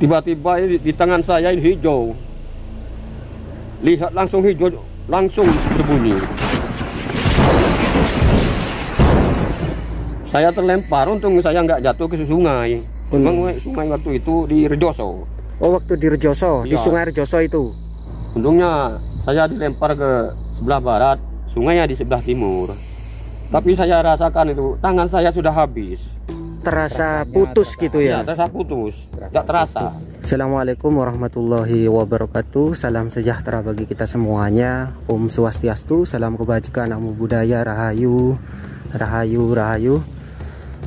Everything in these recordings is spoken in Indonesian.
Tiba-tiba di tangan saya ini hijau. Lihat langsung hijau, langsung berbunyi. Saya terlempar, untung saya nggak jatuh ke sungai. Memang sungai waktu itu di Rejoso. Oh, waktu di Rejoso, di Iya. Sungai Rejoso itu. Untungnya saya dilempar ke sebelah barat, sungainya di sebelah timur. Tapi saya rasakan itu tangan saya sudah habis. Terasa putus gitu ya? Terasa putus, nggak terasa. Assalamualaikum warahmatullahi wabarakatuh. Salam sejahtera bagi kita semuanya. Om Swastiastu, salam kebajikan, namo buddhaya, rahayu, rahayu, rahayu.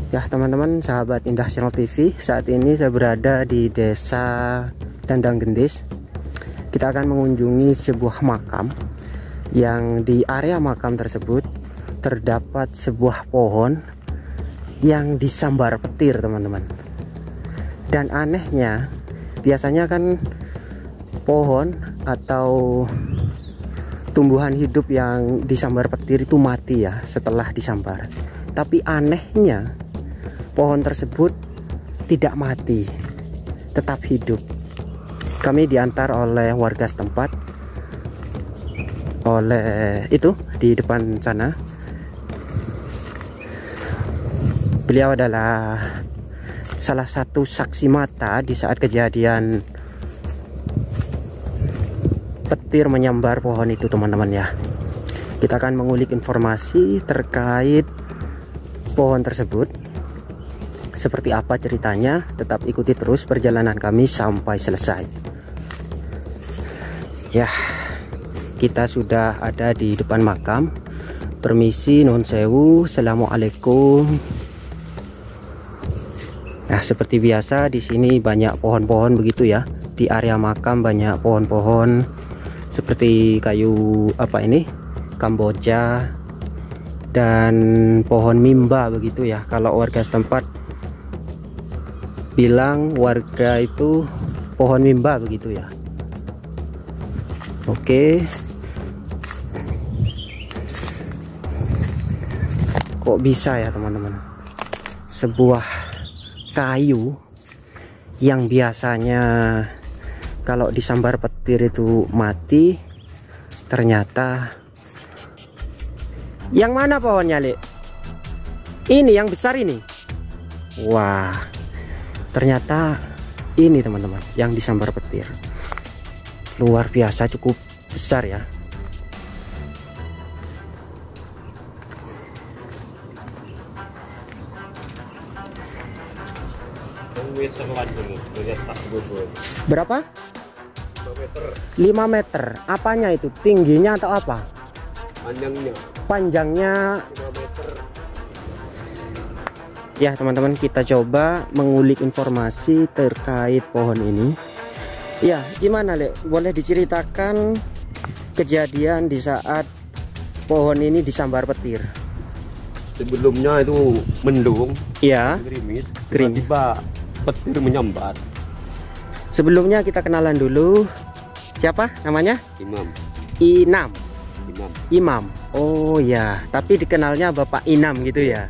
Ya teman-teman, sahabat Indah Channel TV, saat ini saya berada di desa Dandang Gendis. Kita akan mengunjungi sebuah makam. Yang di area makam tersebut terdapat sebuah pohon yang disambar petir, teman-teman. Dan anehnya, biasanya kan pohon atau tumbuhan hidup yang disambar petir itu mati ya setelah disambar. Tapi anehnya, pohon tersebut tidak mati, tetap hidup. Kami diantar oleh warga setempat, oleh itu di depan sana. Beliau adalah salah satu saksi mata di saat kejadian petir menyambar pohon itu, teman-teman ya. Kita akan mengulik informasi terkait pohon tersebut. Seperti apa ceritanya, tetap ikuti terus perjalanan kami sampai selesai. Ya, kita sudah ada di depan makam. Permisi, nuhun sewu, assalamualaikum. Nah, seperti biasa di sini banyak pohon-pohon begitu ya. Di area makam banyak pohon-pohon seperti kayu apa ini? Kamboja dan pohon mimba begitu ya. Kalau warga setempat bilang warga itu pohon mimba begitu ya. Oke. Kok bisa ya teman-teman, sebuah kayu yang biasanya kalau disambar petir itu mati, ternyata yang mana pohonnya, Lek? Ini yang besar ini. Wah, ternyata ini teman-teman yang disambar petir. Luar biasa, cukup besar ya. Berapa? 5 meter. Apanya itu? Tingginya atau apa? Panjangnya. Panjangnya 5 meter. Ya teman-teman, kita coba mengulik informasi terkait pohon ini. Ya, gimana Lek? Boleh diceritakan kejadian di saat pohon ini disambar petir? Sebelumnya itu mendung, Iya, gerimis, Gerimis. tiba-tiba petir menyambar. sebelumnya kita kenalan dulu. Siapa namanya? Imam. Inam. Imam. Imam. Oh ya, tapi dikenalnya Bapak Inam gitu ya.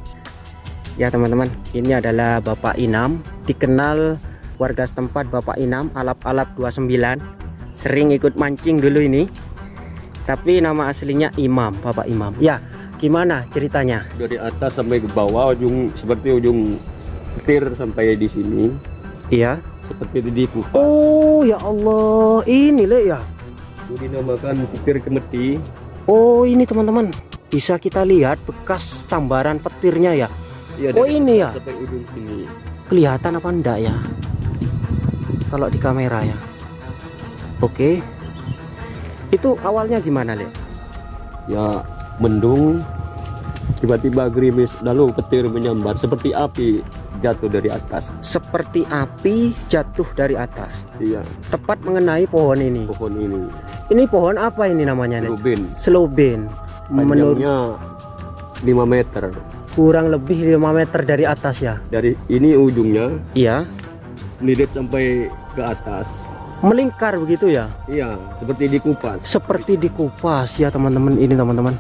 Ya teman-teman, ini adalah Bapak Inam, dikenal warga setempat Bapak Inam, alap-alap 29. Sering ikut mancing dulu ini. Tapi nama aslinya Imam, Bapak Imam. Ya, gimana ceritanya? Dari atas sampai ke bawah, seperti ujung petir sampai di sini, Iya. seperti itu dikupas. Oh ya Allah, ini Lek ya. Itu dinamakan petir kemeti. Oh ini teman-teman, bisa kita lihat bekas sambaran petirnya ya. Ya, Oh, dari ini atas ya? sampai ujung sini. Kelihatan apa enggak ya kalau di kamera ya? Oke. Itu awalnya gimana Lek? Ya, mendung, tiba-tiba gerimis, lalu petir menyambar seperti api jatuh dari atas. Seperti api jatuh dari atas, Iya, tepat mengenai pohon ini. pohon ini. Ini pohon apa ini namanya Lek? Rubin. Sloben. Menurut Panjangnya 5 meter. kurang lebih 5 meter dari atas ya. Dari ini ujungnya Iya. melilit sampai ke atas. Melingkar begitu ya. Iya, seperti dikupas. Seperti dikupas ya teman-teman. Ini teman-teman,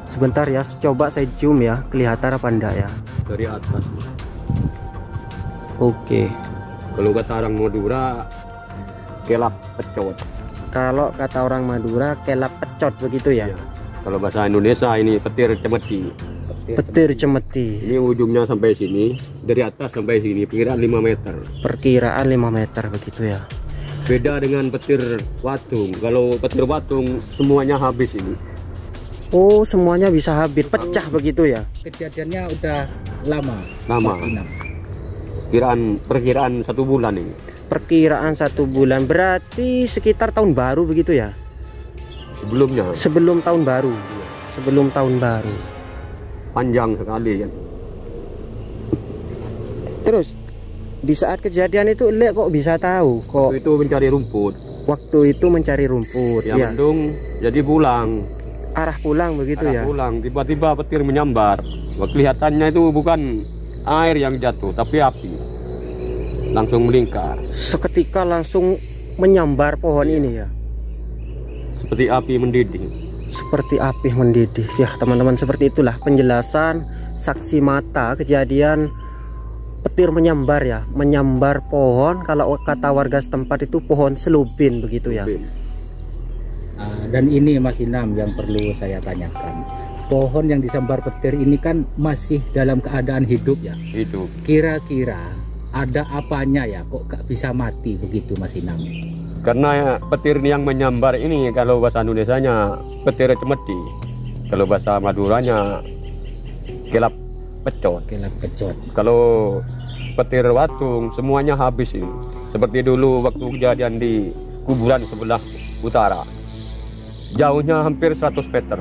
sebentar ya, coba saya zoom ya, kelihatan apa enggak ya. Dari atas. Oke. Kalau kata orang Madura, kelap pecot. Kalau kata orang Madura, kelap pecot begitu ya? Iya. Kalau bahasa Indonesia ini petir cemeti. Petir cemeti. Ini ujungnya sampai sini, dari atas sampai sini, perkiraan 5 meter. Perkiraan 5 meter begitu ya? Beda dengan petir watung. Kalau petir watung semuanya habis ini. Oh, semuanya bisa habis, pecah begitu ya? Kejadiannya udah lama. Lama. Perkiraan 1 bulan ini. Perkiraan 1 bulan, berarti sekitar tahun baru begitu ya? Sebelumnya. Sebelum tahun baru. Sebelum tahun baru. Panjang sekali kan. Terus di saat kejadian itu Lek kok bisa tahu kok Waktu itu mencari rumput. waktu itu mencari rumput Ya, ya? mendung jadi pulang. Arah pulang begitu Arah ya? pulang, tiba-tiba petir menyambar. Wah, kelihatannya itu bukan air yang jatuh, tapi api. Langsung melingkar. Seketika langsung menyambar pohon ini ya? Seperti api mendidih. Seperti api mendidih ya teman-teman. Seperti itulah penjelasan saksi mata kejadian petir menyambar ya, menyambar pohon. Kalau kata warga setempat itu pohon selubin begitu ya? Dan ini Mas Inam yang perlu saya tanyakan. Pohon yang disambar petir ini kan masih dalam keadaan hidup ya? Itu. Kira-kira ada apanya ya kok gak bisa mati begitu Mas Inam? Karena petir yang menyambar ini kalau bahasa Indonesianya petir cemeti. Kalau bahasa Maduranya kelap pecot. Kelap pecot. Kalau petir watung semuanya habis ini. Seperti dulu waktu kejadian di kuburan sebelah utara. Jauhnya hampir 100 meter.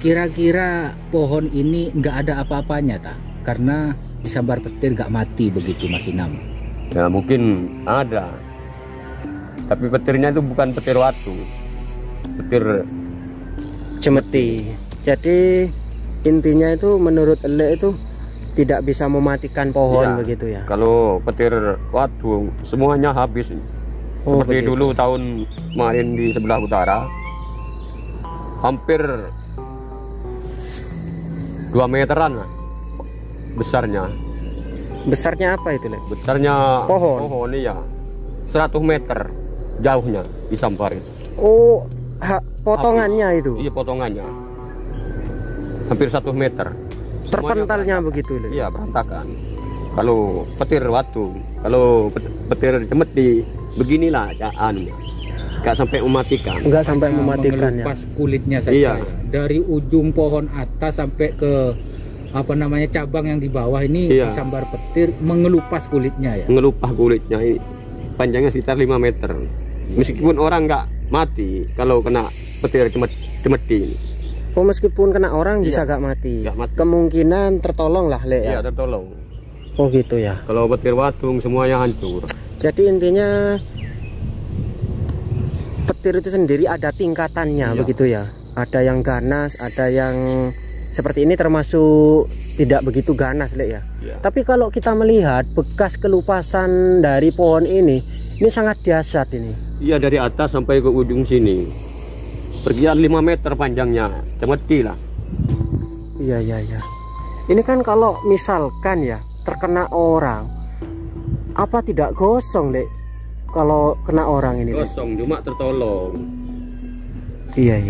Kira-kira pohon ini nggak ada apa-apanya tak? Karena disambar petir nggak mati begitu Mas Inam. Ya mungkin ada. Tapi petirnya itu bukan petir watung. Petir Cemeti. Jadi intinya itu menurut Elek itu tidak bisa mematikan pohon ya, begitu ya? Kalau petir watung semuanya habis. Oh, Seperti begitu. dulu tahun kemarin di sebelah utara, hampir 2 meteran lah besarnya. Besarnya apa itu Lek? Besarnya Pohon? Iya, 100 meter jauhnya disambarin. Oh, potongannya itu? Iya, potongannya hampir 1 meter. Terpentalnya begitu Lek? Iya, berantakan. Kalau petir watung, kalau petir cemeti beginilah anunya, nggak sampai mematikan. Nggak sampai mematikan ya? Mengelupas kulitnya saja Iya. ya. Dari ujung pohon atas sampai ke cabang yang di bawah ini Iya. disambar petir mengelupas kulitnya ya. Mengelupas kulitnya ini panjangnya sekitar 5 meter. Meskipun orang nggak mati kalau kena petir cemeti. Oh, meskipun kena orang bisa Iya. gak mati. Nggak mati. Kemungkinan tertolong lah Lek ya? Iya, tertolong. Oh gitu ya. Kalau petir watung semuanya hancur. Jadi intinya petir itu sendiri ada tingkatannya Iya. begitu ya? Ada yang ganas, ada yang seperti ini termasuk tidak begitu ganas Lek ya? Iya. Tapi kalau kita melihat bekas kelupasan dari pohon ini sangat dahsyat ini. Iya, dari atas sampai ke ujung sini. Perkiraan 5 meter panjangnya, cemeti lah. Iya. Ini kan kalau misalkan ya terkena orang, apa tidak gosong Lek? Kalau kena orang ini Lek? Kosong, cuma tertolong. Iya.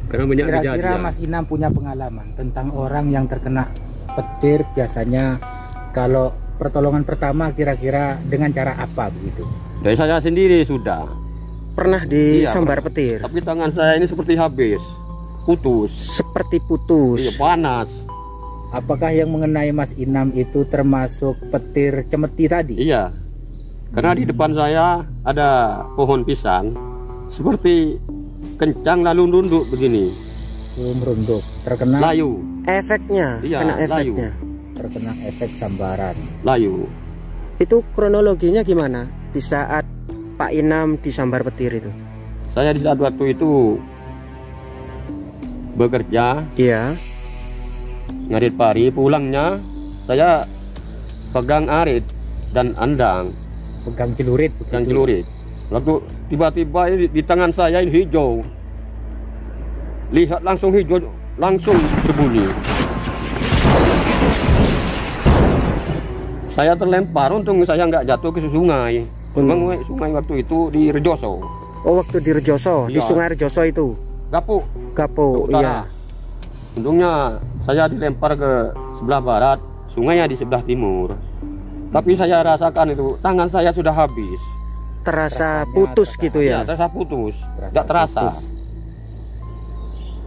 Karena banyak Kira-kira kejadian. Mas Inam punya pengalaman tentang orang yang terkena petir, biasanya kalau pertolongan pertama kira-kira dengan cara apa begitu? Dari saya sendiri sudah. Pernah disambar petir? Tapi tangan saya ini seperti habis, putus. Seperti putus. Iya, panas. Apakah yang mengenai Mas Inam itu termasuk petir cemeti tadi? Iya. Karena di depan saya ada pohon pisang, seperti kencang lalu nunduk begini. Merunduk, terkena Layu, Efeknya, Iya, kena layu. efeknya. terkena efek sambaran. layu. Itu kronologinya gimana di saat Pak Inam disambar petir itu? Saya di saat waktu itu bekerja, Iya. ngarit pari, pulangnya saya pegang arit dan andang, Pegang celurit pegang begitu. celurit. Waktu tiba-tiba ini di tangan saya ini hijau. Lihat langsung hijau, langsung berbunyi. Saya terlempar, untung saya nggak jatuh ke sungai. Memang sungai waktu itu di Rejoso. Oh, waktu di Rejoso, di Iya. Sungai Rejoso itu. Gapo. Gapo, Utara. iya. Untungnya saya dilempar ke sebelah barat, sungainya di sebelah timur. Tapi saya rasakan itu tangan saya sudah habis. Terasa Rasanya putus terasa- gitu ya. Terasa putus, Terasa nggak terasa. putus.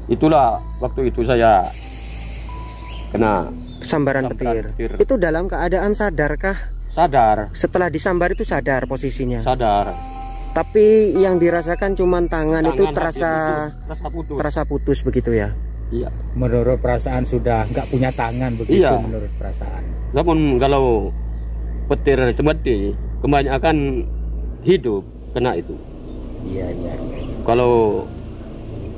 Itulah waktu itu saya kena Sambaran Sambaran petir. petir. Itu dalam keadaan sadarkah? sadar, Setelah disambar itu sadar posisinya. sadar. Tapi yang dirasakan cuman tangan itu Tangan terasa terasa putus. terasa putus begitu ya. Iya. Menurut perasaan sudah nggak punya tangan begitu. Iya. Menurut perasaan. Namun kalau petir cemeti kebanyakan hidup kena itu. Iya. Kalau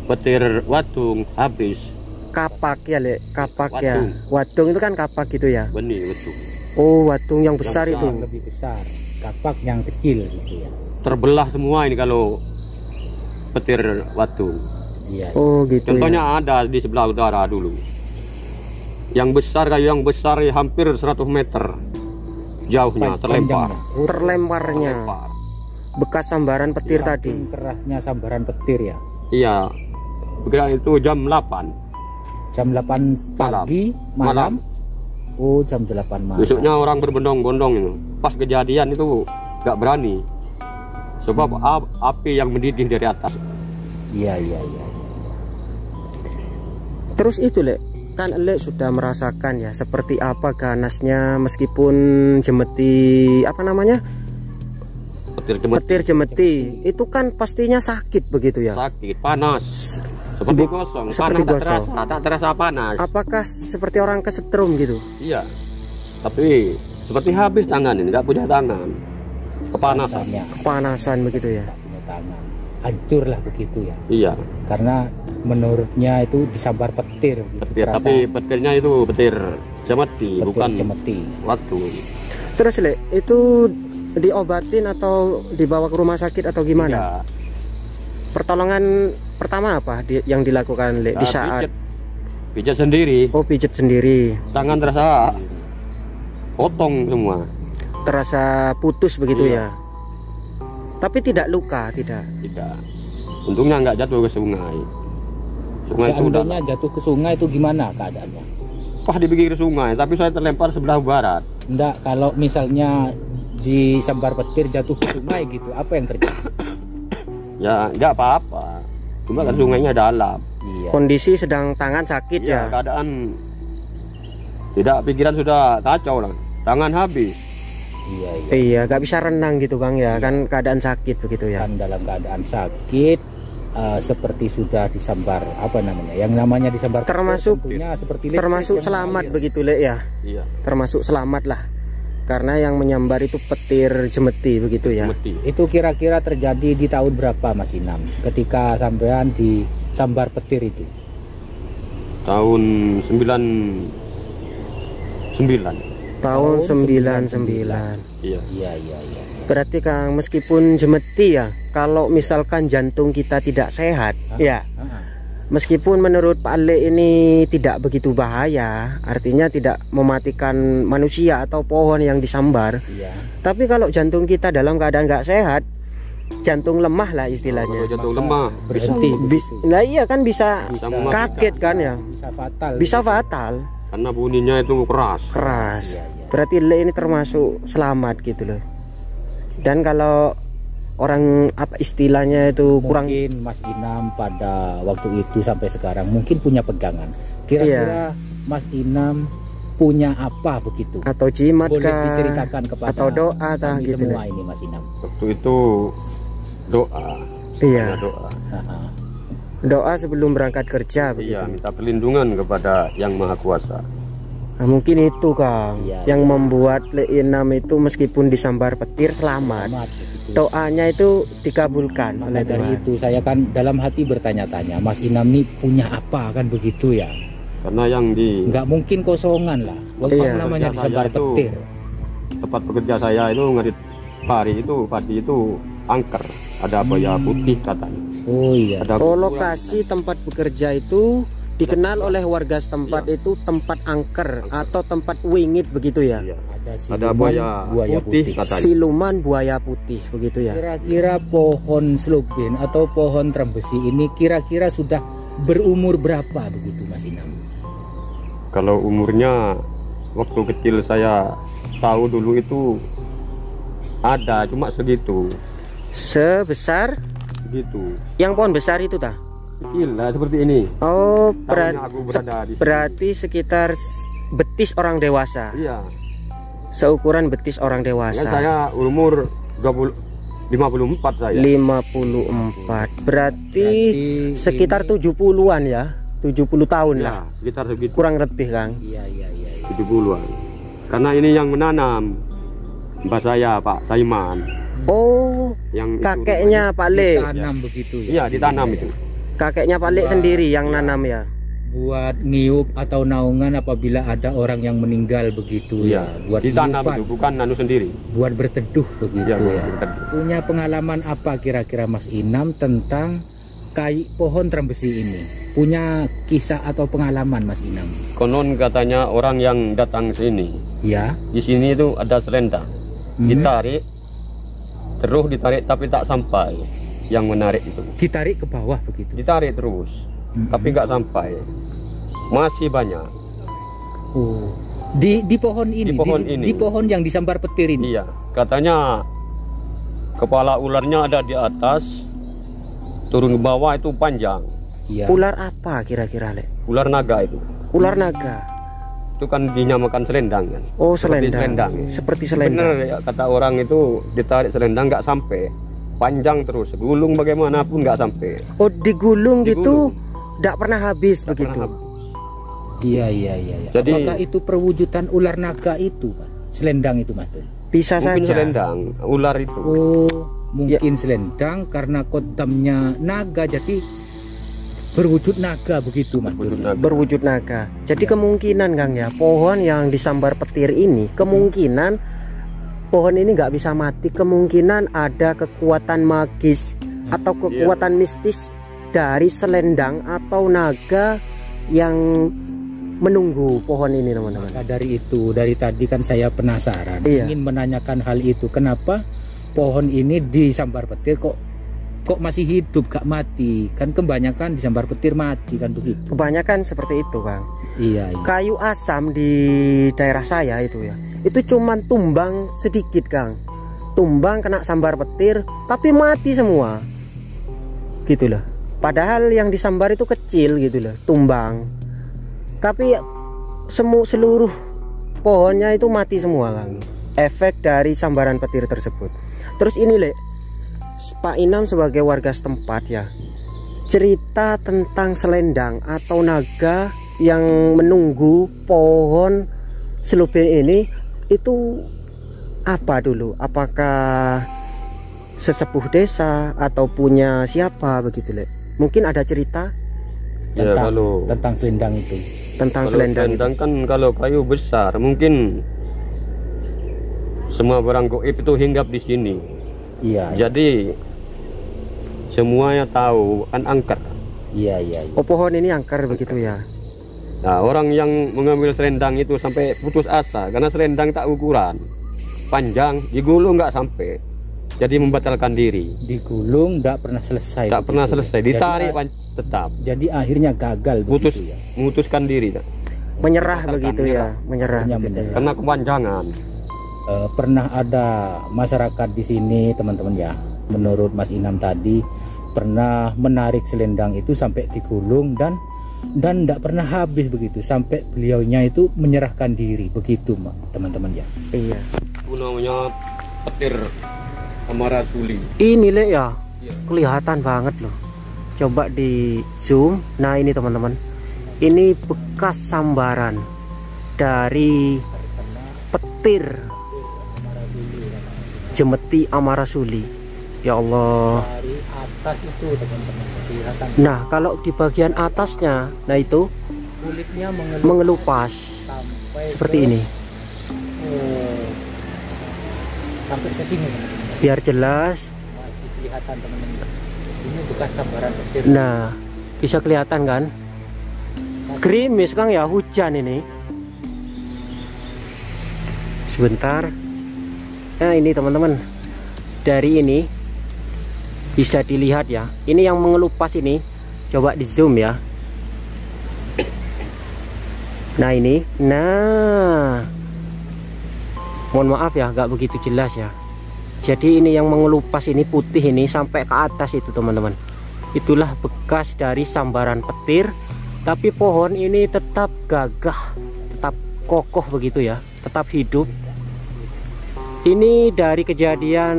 petir watung habis Kapak ya, Le. Kapak ya. Watung. Watung itu kan kapak gitu ya. benih watung. Oh, watung yang besar besar. itu. Yang lebih besar, kapak yang kecil gitu ya. Terbelah semua ini kalau petir watung. Iya. Oh, gitu Contohnya ya. ada di sebelah utara dulu. Yang besar kayu yang besar hampir 100 meter jauhnya terlempar. Panjangnya. Oh, Terlemparnya. Terlempar. Bekas sambaran petir tadi. saking kerasnya sambaran petir ya. Iya. Bergerak itu jam 8. Jam 8 pagi, malam. Oh, jam 8 malam. Besoknya orang berbondong-bondong itu. Pas kejadian itu nggak berani. Sebab api yang mendidih dari atas. Iya. Terus itu, Le. Kan Le sudah merasakan ya seperti apa ganasnya meskipun jemeti apa namanya? Petir cemeti. Petir jemeti. Itu kan pastinya sakit begitu ya. Sakit, panas. Seperti gosong. seperti Panas gosong. tak terasa panas. Apakah seperti orang kesetrum gitu? Iya. Tapi seperti habis tangan ini, nggak punya tangan. Kepanasan. Rasanya Kepanasan begitu ya. nggak punya tangan. Hancur lah begitu ya. Iya. Karena menurutnya itu disambar petir. Gitu. Petir, Terasa tapi petirnya itu petir cemeti, petir bukan cemeti. waktu. Terus, Le, itu diobatin atau dibawa ke rumah sakit atau gimana? Iya. Pertolongan pertama apa yang dilakukan, Le, di saat pijat sendiri, oh pijet sendiri, tangan terasa potong semua. terasa putus begitu Iya. ya. Tapi tidak luka, tidak. Tidak. Untungnya nggak jatuh ke sungai. Sungai itu udah Seandainya jatuh ke sungai itu gimana keadaannya? pas di pinggir sungai, tapi saya terlempar sebelah barat. Enggak, kalau misalnya disambar petir jatuh ke sungai gitu, apa yang terjadi? Ya nggak apa-apa. Cuma kan sungainya dalam. Iya. Kondisi sedang tangan sakit Iya, ya. keadaan tidak, pikiran sudah kacau lah. Tangan habis. Iya. Iya, nggak bisa renang gitu Bang ya, kan keadaan sakit begitu ya. Kan dalam keadaan sakit, seperti sudah disambar apa namanya? Yang namanya disambar petir Termasuk- tentunya seperti listrik Termasuk yang selamat mengalir. begitu, Le ya. Iya. Termasuk selamat lah. Karena yang menyambar itu petir jemeti begitu ya. Mesti. Itu kira-kira terjadi di tahun berapa Mas Inam? Ketika sampean disambar petir itu? Tahun 99. Tahun Tahun 99. Iya. Iya. Berarti Kang, meskipun jemeti ya, kalau misalkan jantung kita tidak sehat, ya, meskipun menurut Pak Le ini tidak begitu bahaya, artinya tidak mematikan manusia atau pohon yang disambar. Iya. Tapi kalau jantung kita dalam keadaan nggak sehat, jantung lemah lah istilahnya. Kalau jatuh lemah Berhenti. Nah iya kan bisa Bisa mematikan. kaget kan ya, Bisa fatal. bisa fatal, karena bunyinya itu keras. keras. Iya. Berarti Le ini termasuk selamat gitu loh. Dan kalau orang apa istilahnya itu kurang, Mungkin Mas Inam pada waktu itu sampai sekarang mungkin punya pegangan. Kira-kira Mas Inam punya apa begitu? atau jimat Boleh kah, diceritakan kepada atau doa tah kami gitu semua loh. ini Mas Inam. Waktu itu doa. Iya, Hanya doa. Nah, doa sebelum berangkat kerja begitu. Iya, minta perlindungan kepada Yang Maha Kuasa. Nah, mungkin itu Kang Iya, yang membuat Le Inam itu meskipun disambar petir selamat. selamat begitu. Doanya itu dikabulkan Maka oleh dari Tuhan. itu saya kan dalam hati bertanya-tanya, Mas Inam ini punya apa kan begitu ya? Karena yang di Nggak mungkin kosongan lah. Walaupun Iya. namanya Kerja disambar saya itu- petir. tempat bekerja saya itu ngerit padi itu angker. Ada apa ya putih katanya. Oh iya. Ada Oh, kuburan. lokasi tempat bekerja itu dikenal oleh warga setempat itu tempat angker atau tempat wingit begitu ya. Iya. ada buaya putih katanya. Siluman buaya putih begitu ya. Kira-kira pohon sloben atau pohon trembesi ini kira-kira sudah berumur berapa begitu Mas Inam? Kalau umurnya waktu kecil saya tahu dulu itu ada cuma segitu. Sebesar Gitu. yang pohon besar itu tah? Kecil lah seperti ini. Oh, Tahunnya aku berada di sini. berarti sekitar betis orang dewasa. Iya. Seukuran betis orang Ya, dewasa. saya umur 54 saya. 54. Berarti sekitar ini- 70-an ya. 70 tahun Ya, lah. sekitar segitu. Kurang lebih, Kang. Iya. 70-an. Karena ini yang menanam mbak saya, Pak Saiman. Oh, Yang itu kakeknya Pak Le. Ditanam begitu ya. Iya, ditanam itu. Kakeknya Pak Le sendiri yang nanam ya. Buat niup atau naungan apabila ada orang yang meninggal begitu Iya, ya. Buat ditanam niupan, itu bukan nanu sendiri. buat berteduh begitu Iya, ya. betul. Punya pengalaman apa kira-kira Mas Inam tentang pohon trembesi ini? Punya kisah atau pengalaman Mas Inam? Konon katanya orang yang datang sini, Ya. di sini itu ada selendang. Ditarik, terus ditarik tapi tak sampai. Yang menarik itu Ditarik ke bawah begitu. ditarik terus, tapi nggak sampai. Masih banyak. Oh. Di pohon ini, Di pohon ini. di pohon yang disambar petir ini. Iya, katanya kepala ularnya ada di atas, turun ke bawah itu panjang. Iya. Ular apa kira-kira, Le? Ular naga itu. Ular naga. Itu kan dinyamakan selendang kan. Oh, Seperti selendang. ya. Seperti Bener selendang. ya, kata orang itu ditarik selendang nggak sampai. Panjang terus, gulung bagaimanapun nggak sampai. Oh, digulung gitu, Digulung. tidak pernah habis Nggak begitu. pernah habis. Iya. Jadi- Apakah itu perwujudan ular naga itu, Pak? Selendang itu, Mas? Bisa Mungkin saja. selendang, ular itu. Oh, mungkin selendang karena kodamnya naga jadi berwujud naga begitu, Mas? Berwujud naga. Berwujud naga. Jadi Ya. kemungkinan, Kang ya, pohon yang disambar petir ini kemungkinan pohon ini nggak bisa mati. Kemungkinan ada kekuatan magis atau kekuatan mistis dari selendang atau naga yang menunggu pohon ini, teman-teman. Maka dari itu, dari tadi kan saya penasaran, Iya. ingin menanyakan hal itu. Kenapa pohon ini disambar petir kok masih hidup, gak mati? Kan kebanyakan disambar petir mati kan begitu. Kebanyakan seperti itu, Kang. Iya. Kayu asam di daerah saya itu ya, itu cuman tumbang sedikit, Kang. Tumbang kena sambar petir tapi mati semua, gitu loh. Padahal yang disambar itu kecil gitu loh, tumbang, tapi seluruh pohonnya itu mati semua, Kang. Efek dari sambaran petir tersebut. Terus ini, Le, Pak Inam sebagai warga setempat ya, cerita tentang selendang atau naga yang menunggu pohon sloben ini itu apa dulu? Apakah sesepuh desa atau punya siapa begitu, Le? Mungkin ada cerita Ya, kalau Tentang selendang itu. tentang kalau selendang. selendang kan kalau kayu besar, mungkin semua barang goib itu hinggap di sini. Iya. Jadi semuanya tahu kan angker. Iya. Oh, pohon ini angker begitu ya. Nah, orang yang mengambil selendang itu sampai putus asa karena selendang tak ukuran, panjang, digulung nggak sampai, jadi membatalkan diri. Digulung tidak pernah selesai. Tak pernah begitu ya. selesai, ditarik tetap, Jadi akhirnya gagal putus, begitu ya. memutuskan diri Menyerah Batalkan, begitu ya, menyerah Akhirnya begitu ya. menyerah. karena kepanjangan. Pernah ada masyarakat di sini, teman-teman ya, menurut Mas Inam tadi pernah menarik selendang itu sampai digulung dan tidak pernah habis begitu sampai beliaunya itu menyerahkan diri begitu, teman-teman ya. Iya. Itu namanya petir Amarasuli. Ini, Le, ya, kelihatan banget loh. Coba di zoom. Nah, ini teman-teman, ini bekas sambaran dari petir Jemeti Amarasuli. Ya Allah. Dari atas itu, teman-teman, kelihatan Nah, kalau di bagian atasnya, nah itu kulitnya mengelupas sampai seperti ini. Sampai ke sini, teman-teman. Biar jelas. Masih kelihatan, teman-teman. Ini bekas sambaran petir. Nah, bisa kelihatan kan? Gerimis, Kang ya, hujan ini. Sebentar. Nah ini teman-teman, dari ini bisa dilihat ya, ini yang mengelupas ini, coba di zoom ya. Nah ini, nah mohon maaf ya, gak begitu jelas ya. Jadi ini yang mengelupas ini putih ini sampai ke atas itu teman-teman, itulah bekas dari sambaran petir. Tapi pohon ini tetap gagah, tetap kokoh begitu ya, tetap hidup. Ini dari kejadian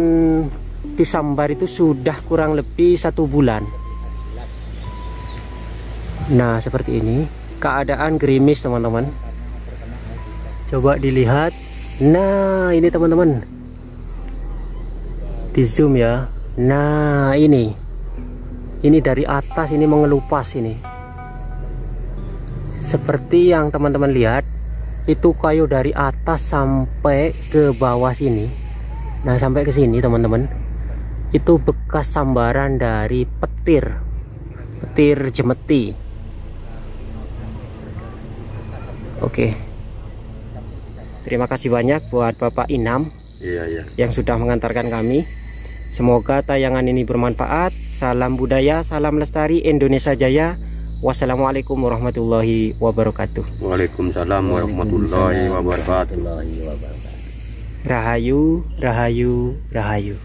disambar itu sudah kurang lebih 1 bulan. Nah seperti ini keadaan gerimis teman-teman, coba dilihat. Nah ini teman-teman, di zoom ya. Nah ini dari atas ini mengelupas ini, seperti yang teman-teman lihat itu kayu dari atas sampai ke bawah sini. Nah sampai ke sini teman-teman, itu bekas sambaran dari petir jemeti. Oke, terima kasih banyak buat Bapak Inam yang sudah mengantarkan kami. Semoga tayangan ini bermanfaat. Salam budaya, salam lestari, Indonesia Jaya. Wassalamualaikum warahmatullahi wabarakatuh. Waalaikumsalam warahmatullahi wabarakatuh. Rahayu, rahayu, rahayu.